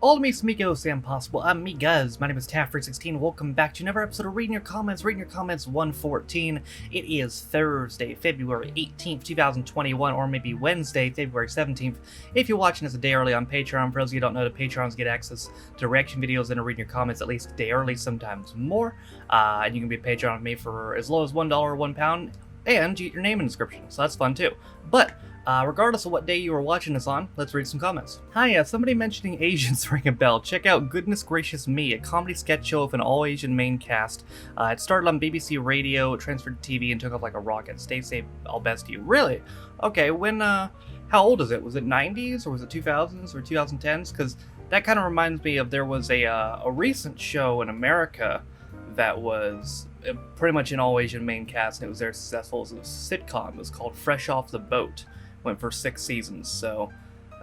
All me Smiko Sam Possible, I'm me guys, my name is Taff316, welcome back to another episode of Reading Your Comments 114. It is Thursday, February 18th, 2021, or maybe Wednesday, February 17th. If you're watching this a day early on Patreon, for those of you who don't know, the Patrons get access to reaction videos and to Reading Your Comments at least a day early, sometimes more. And you can be a Patreon with me for as low as $1 or £1, and you get your name in the description, so that's fun too. But regardless of what day you were watching this on, let's read some comments. Hi, somebody mentioning Asians ring a bell. Check out Goodness Gracious Me, a comedy sketch show with an all-Asian main cast. It started on BBC Radio, transferred to TV, and took off like a rocket. Stay safe, all best to you. Really? Okay, when, how old is it? Was it 90s, or was it 2000s, or 2010s? Because that kind of reminds me of there was a recent show in America that was pretty much an all-Asian main cast, and it was very successful. It was a sitcom. It was called Fresh Off the Boat. Went for 6 seasons, so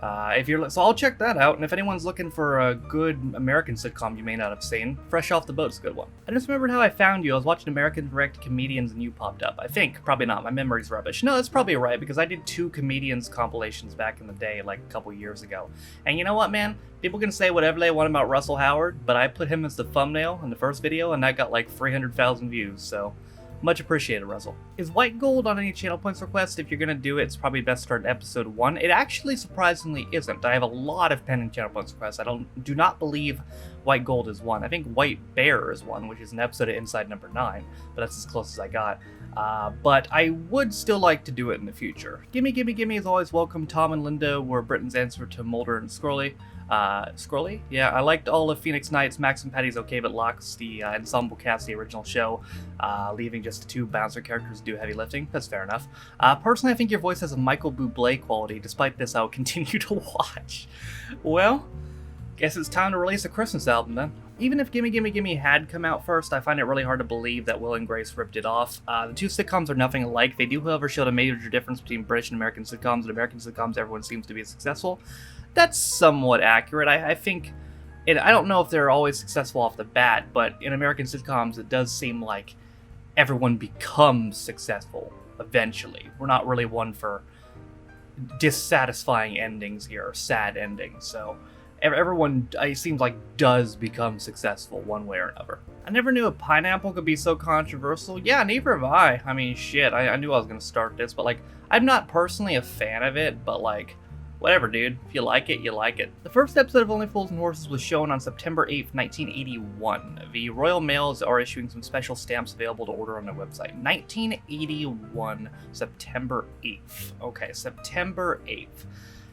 so I'll check that out. And if anyone's looking for a good American sitcom you may not have seen, Fresh Off the Boat's a good one. I just remembered how I found you. I was watching American Direct Comedians and you popped up. I think, probably not. My memory's rubbish. No, that's probably right, because I did 2 comedians compilations back in the day, like a couple years ago. And you know what, man? People can say whatever they want about Russell Howard, but I put him as the thumbnail in the first video, and that got like 300,000 views. So much appreciated, Russell. Is white gold on any channel points request? If you're gonna do it, it's probably best to start at episode 1. It actually surprisingly isn't. I have a lot of pending channel points requests. I do not believe white gold is one. I think white bear is one, which is an episode of Inside Number 9, but that's as close as I got. But I would still like to do it in the future. Gimme is always welcome. Tom and Linda were Britain's answer to Mulder and Scully. Scully? Yeah, I liked all of Phoenix Nights. Max and Patty's okay, but locks the ensemble cast, the original show, leaving just the 2 bouncer characters to do heavy lifting. That's fair enough. Personally, I think your voice has a Michael Bublé quality. Despite this, I'll continue to watch. Well, guess it's time to release a Christmas album then. Even if Gimme had come out first, I find it really hard to believe that Will and Grace ripped it off. The 2 sitcoms are nothing alike. They do, however, show a major difference between British and American sitcoms. In American sitcoms, everyone seems to be successful. That's somewhat accurate. I think, I don't know if they're always successful off the bat, but in American sitcoms, it does seem like everyone becomes successful eventually. We're not really one for dissatisfying endings here, or sad endings, so everyone, it seems like, does become successful one way or another. I never knew a pineapple could be so controversial. Yeah, neither have I. I mean, shit, I knew I was gonna start this, but, like, I'm not personally a fan of it, but, like, whatever, dude. If you like it, you like it. The first episode of Only Fools and Horses was shown on September 8th, 1981. The Royal Mails are issuing some special stamps available to order on their website. 1981, September 8th. Okay, September 8th.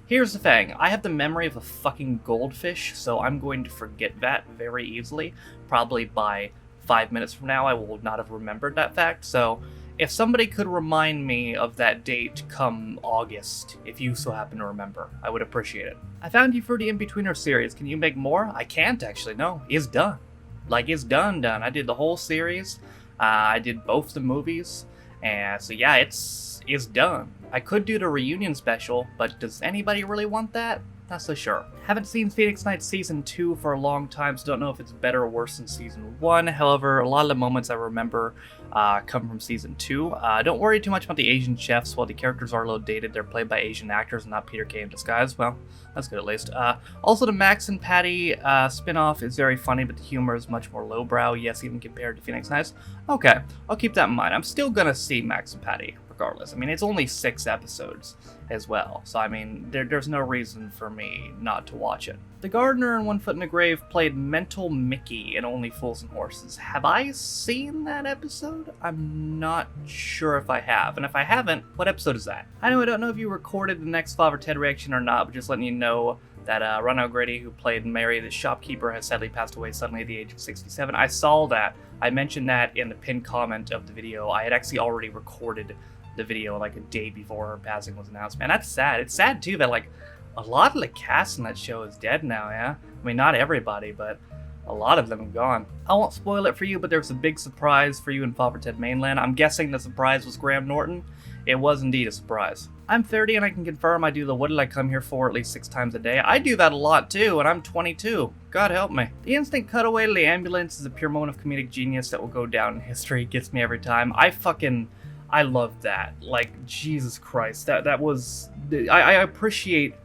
Here's the thing, I have the memory of a fucking goldfish, so I'm going to forget that very easily. Probably by 5 minutes from now, I will not have remembered that fact, so if somebody could remind me of that date come August, if you so happen to remember, I would appreciate it. I found you for the In-Betweener series. Can you make more? I can't, actually, no. It's done. Like, it's done. I did the whole series. I did both the movies. And so, yeah, it's done. I could do the reunion special, but does anybody really want that? Not so sure. Haven't seen Phoenix Nights Season 2 for a long time, so don't know if it's better or worse than Season 1. However, a lot of the moments I remember come from Season 2. Don't worry too much about the Asian chefs. While the characters are a little dated, they're played by Asian actors and not Peter Kay in disguise. Well, that's good at least. Also, the Max and Patty spin-off is very funny, but the humor is much more lowbrow, yes, even compared to Phoenix Nights. Okay, I'll keep that in mind. I'm still gonna see Max and Patty, regardless. I mean, it's only 6 episodes as well, so I mean, there's no reason for me not to watch it. The gardener in One Foot in the Grave played Mental Mickey in Only Fools and Horses. Have I seen that episode? I'm not sure if I have, and if I haven't, what episode is that? I don't know if you recorded the next Father Ted reaction or not, but just letting you know that Ron O'Grady, who played Mary the shopkeeper, has sadly passed away suddenly at the age of 67. I saw that. I mentioned that in the pinned comment of the video. I had actually already recorded the video like a day before her passing was announced. Man, that's sad. It's sad too that like a lot of the cast in that show is dead now, yeah? I mean, not everybody, but a lot of them have gone. I won't spoil it for you, but there's a big surprise for you in Father Ted Mainland. I'm guessing the surprise was Graham Norton. It was indeed a surprise. I'm 30 and I can confirm I do the what did I come here for at least 6 times a day. I do that a lot too, and I'm 22. God help me. The instant cutaway to the ambulance is a pure moment of comedic genius that will go down in history. It gets me every time. I love that. Like, Jesus Christ. That was... I appreciate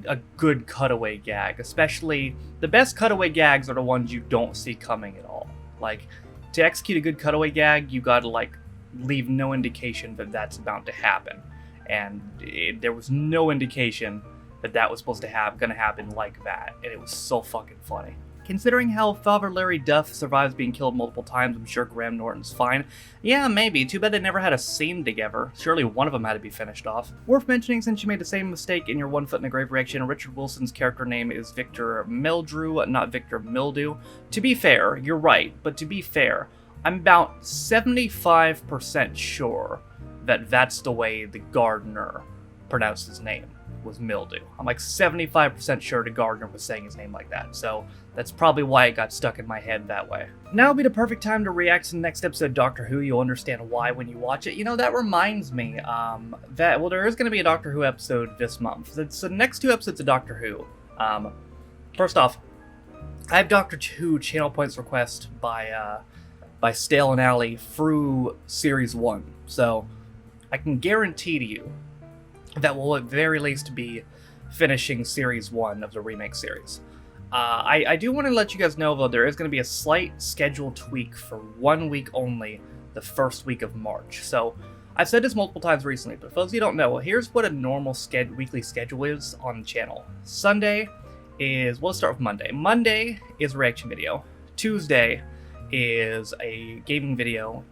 a good cutaway gag. Especially, the best cutaway gags are the ones you don't see coming at all. Like, to execute a good cutaway gag, you gotta, like, leave no indication that that's about to happen. And there was no indication that that was supposed to gonna happen like that. And it was so fucking funny. Considering how Father Larry Duff survives being killed multiple times, I'm sure Graham Norton's fine. Yeah, maybe. Too bad they never had a scene together. Surely one of them had to be finished off. Worth mentioning, since you made the same mistake in your One Foot in the Grave reaction, Richard Wilson's character name is Victor Meldrew, not Victor Mildew. To be fair, you're right, but to be fair, I'm about 75% sure that that's the way the gardener pronounced his name, was Mildew. I'm like 75% sure the gardener was saying his name like that, so that's probably why it got stuck in my head that way. Now would be the perfect time to react to the next episode of Doctor Who. You'll understand why when you watch it. You know, that reminds me, there is going to be a Doctor Who episode this month. It's the next 2 episodes of Doctor Who. First off, I have Doctor Who channel points request by Stale and Alley through Series 1, so I can guarantee to you that we'll at very least be finishing Series 1 of the remake series. I do want to let you guys know, though, there is going to be a slight schedule tweak for 1 week only, the first week of March. So, I've said this multiple times recently, but for those of you who don't know, here's what a normal weekly schedule is on the channel. Sunday is, we'll start with Monday. Monday is a reaction video. Tuesday is a gaming video,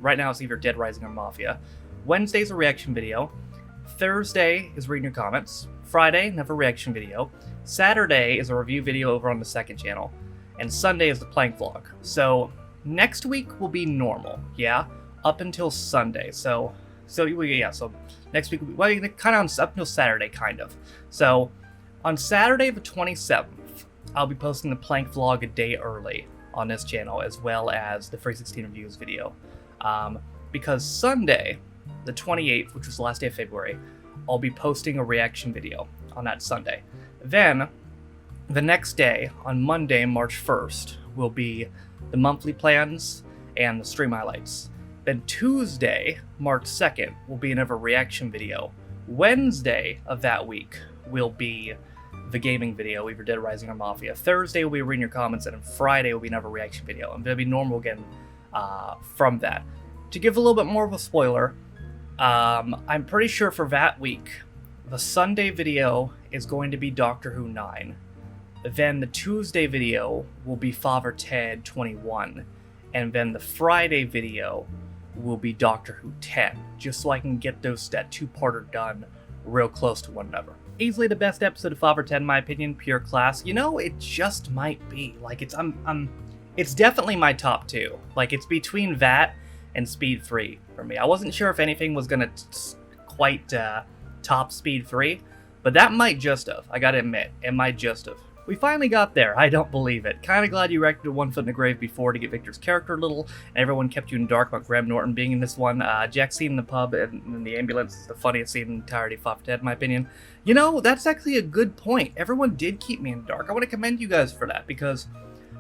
right now it's either Dead Rising or Mafia. Wednesday's a reaction video. Thursday is reading your comments. Friday, another reaction video. Saturday is a review video over on the second channel. And Sunday is the plank vlog. So next week will be normal, yeah? Up until Sunday. So next week, well, kind of up until Saturday, kind of. So on Saturday the 27th, I'll be posting the plank vlog a day early on this channel, as well as the 316 reviews video. Because Sunday, the 28th, which was the last day of February, I'll be posting a reaction video on that Sunday. Then, the next day, on Monday, March 1st, will be the monthly plans and the stream highlights. Then Tuesday, March 2nd, will be another reaction video. Wednesday of that week will be the gaming video, either Dead Rising or Mafia. Thursday will be reading your comments, and then Friday will be another reaction video. And it'll be normal again from that. To give a little bit more of a spoiler, I'm pretty sure for that week, the Sunday video is going to be Doctor Who 9. Then the Tuesday video will be Father Ted 21. And then the Friday video will be Doctor Who 10. Just so I can get that 2-parter done real close to one another. Easily the best episode of Father Ted, in my opinion, pure class. You know, it just might be. Like, it's definitely my top 2. Like, it's between that and Speed 3 for me. I wasn't sure if anything was gonna quite top Speed 3, but that might just have. I gotta admit, it might just have. We finally got there. I don't believe it. Kinda glad you reacted to One Foot in the Grave before to get Victor's character a little, and everyone kept you in the dark about Graham Norton being in this one. Jack's scene in the pub and in the ambulance is the funniest scene in the entirety of Father Ted, in my opinion. You know, that's actually a good point. Everyone did keep me in the dark. I want to commend you guys for that, because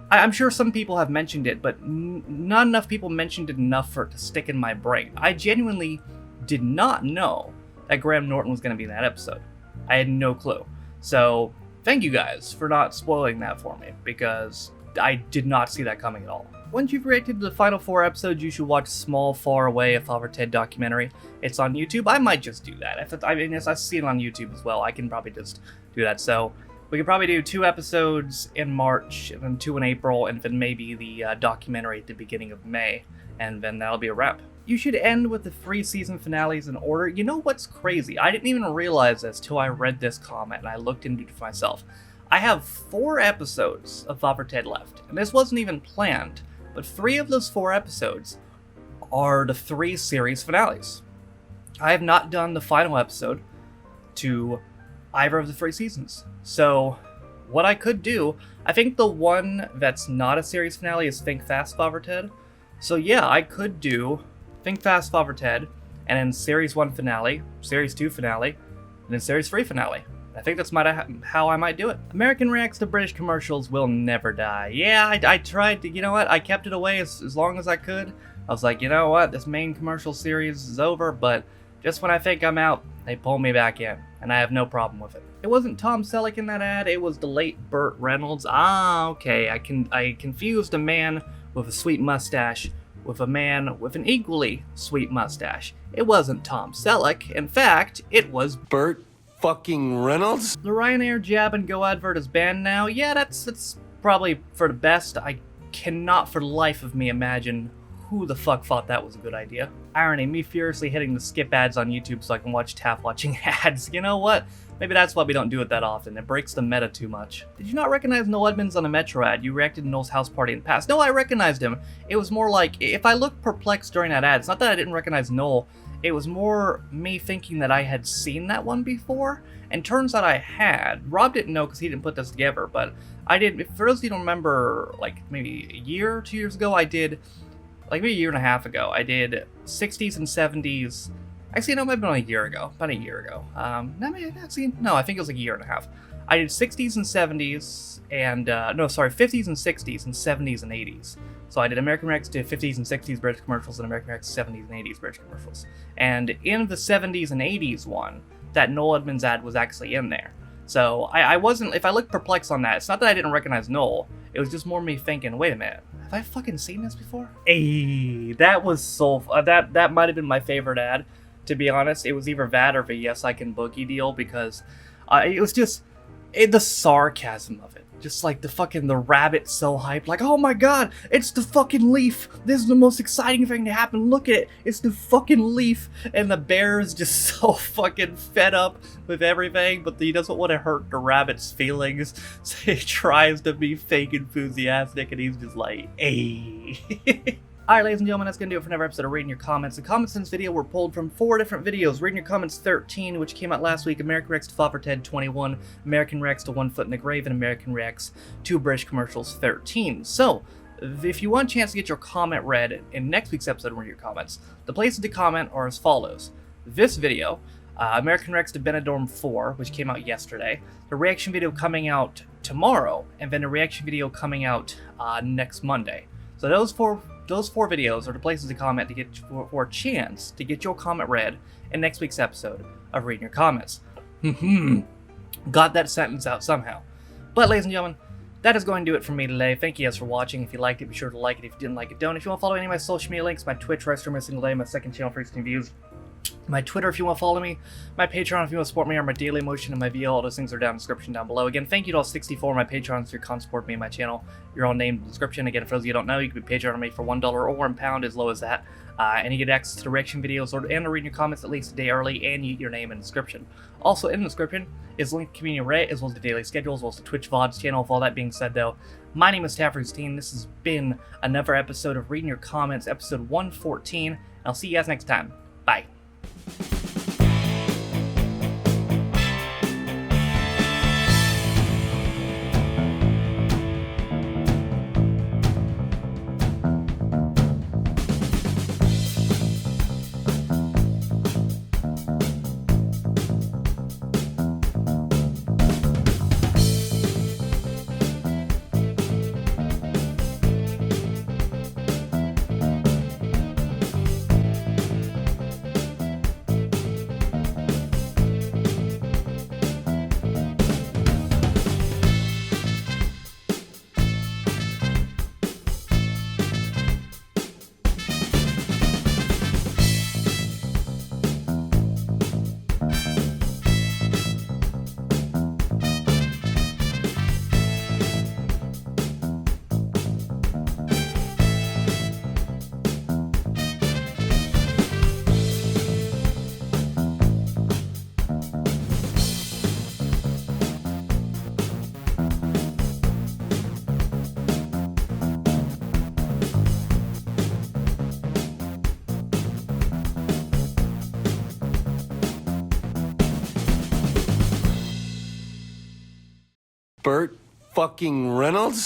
I'm sure some people have mentioned it, but not enough people mentioned it enough for it to stick in my brain. I genuinely did not know that Graham Norton was going to be in that episode. I had no clue. So, thank you guys for not spoiling that for me, because I did not see that coming at all. Once you've reacted to the final 4 episodes, you should watch Small Far Away, a Father Ted documentary. It's on YouTube. I might just do that. If I see it on YouTube as well, I can probably just do that. So, we could probably do 2 episodes in March, and then 2 in April, and then maybe the documentary at the beginning of May, and then that'll be a wrap. You should end with the 3 season finales in order. You know what's crazy? I didn't even realize this till I read this comment and I looked into it for myself. I have 4 episodes of Father Ted left, and this wasn't even planned, but 3 of those 4 episodes are the 3 series finales. I have not done the final episode to either of the 3 seasons. So, what I could do, I think the one that's not a series finale is Think Fast, Father Ted. So yeah, I could do Think Fast, Father Ted, and then Series 1 finale, Series 2 finale, and then Series 3 finale. I think that's how I might do it. American reacts to British commercials will never die. Yeah, I tried to, you know what, I kept it away as long as I could. I was like, you know what, this main commercial series is over, but just when I think I'm out, They pull me back in, and I have no problem with it. It wasn't Tom Selleck in that ad, it was the late Burt Reynolds. Okay, I confused a man with a sweet mustache with a man with an equally sweet mustache. It wasn't Tom Selleck, in fact, it was Burt fucking Reynolds? The Ryanair Jab and Go advert is banned now. Yeah, that's probably for the best. I cannot for the life of me imagine who the fuck thought that was a good idea. Irony, me furiously hitting the skip ads on YouTube so I can watch Taff watching ads. You know what? Maybe that's why we don't do it that often. It breaks the meta too much. Did you not recognize Noel Edmonds on a Metro ad? You reacted to Noel's house party in the past. No, I recognized him. It was more like, if I looked perplexed during that ad, it's not that I didn't recognize Noel. It was more me thinking that I had seen that one before, and turns out I had. Rob didn't know because he didn't put this together, but I did. For those of you who don't remember, like maybe a year or 2 years ago, I did, like maybe a year and a half ago, I did 60s and 70s. Actually, no, it might have been a year ago. About a year ago. No, I think it was like a year and a half. I did 60s and 70s, and, 50s and 60s, and 70s and 80s. So I did American Rex to 50s and 60s British commercials, and American Rex 70s and 80s British commercials. And in the 70s and 80s one, that Noel Edmonds ad was actually in there. So I wasn't, if I looked perplexed on that, it's not that I didn't recognize Noel, it was just more me thinking, wait a minute, have I fucking seen this before? Hey, that was so, that might have been my favorite ad, to be honest. It was either that or the Yes I Can Boogie deal, because it was just, the sarcasm of it. Just like the rabbit so hyped, like, oh my god, it's the fucking leaf. This is the most exciting thing to happen. Look at it, it's the fucking leaf. And the bear is just so fucking fed up with everything, but he doesn't want to hurt the rabbit's feelings. So he tries to be fake enthusiastic, and he's just like, hey. Alright, ladies and gentlemen, that's going to do it for another episode of Reading Your Comments. The comments in this video were pulled from 4 different videos. Reading Your Comments 13, which came out last week, American Rex to Flopper Ted 21, American Rex to One Foot in the Grave, and American Rex to British Commercials 13. So, if you want a chance to get your comment read in next week's episode of Reading Your Comments, the places to comment are as follows. This video, American Rex to Benidorm 4, which came out yesterday, the reaction video coming out tomorrow, and then the reaction video coming out next Monday. So those four videos are the places to comment to get for a chance to get your comment read in next week's episode of Reading Your Comments. Got that sentence out somehow. But ladies and gentlemen, that is going to do it for me today. Thank you guys for watching. If you liked it, be sure to like it. If you didn't like it, don't. If you want to follow any of my social media links, my Twitch, where I stream every single day, my second channel for 16 views, my Twitter if you want to follow me, my Patreon if you want to support me, or my Daily Motion and my VO, all those things are down in the description down below. Again, thank you to all 64 of my Patrons for your constant support me and my channel. You're all named in the description. Again, for those of you who don't know, you can be Patreon on me for $1 or £1, as low as that. And you get access to the reaction videos and to read your comments at least a day early, and you get your name in the description. Also in the description is linked to Community Reddit, as well as the daily schedule, as well as the Twitch VODs channel. With all that being said, though, my name is Taff16. This has been another episode of Reading Your Comments, episode 114. And I'll see you guys next time. Bye. Burt fucking Reynolds?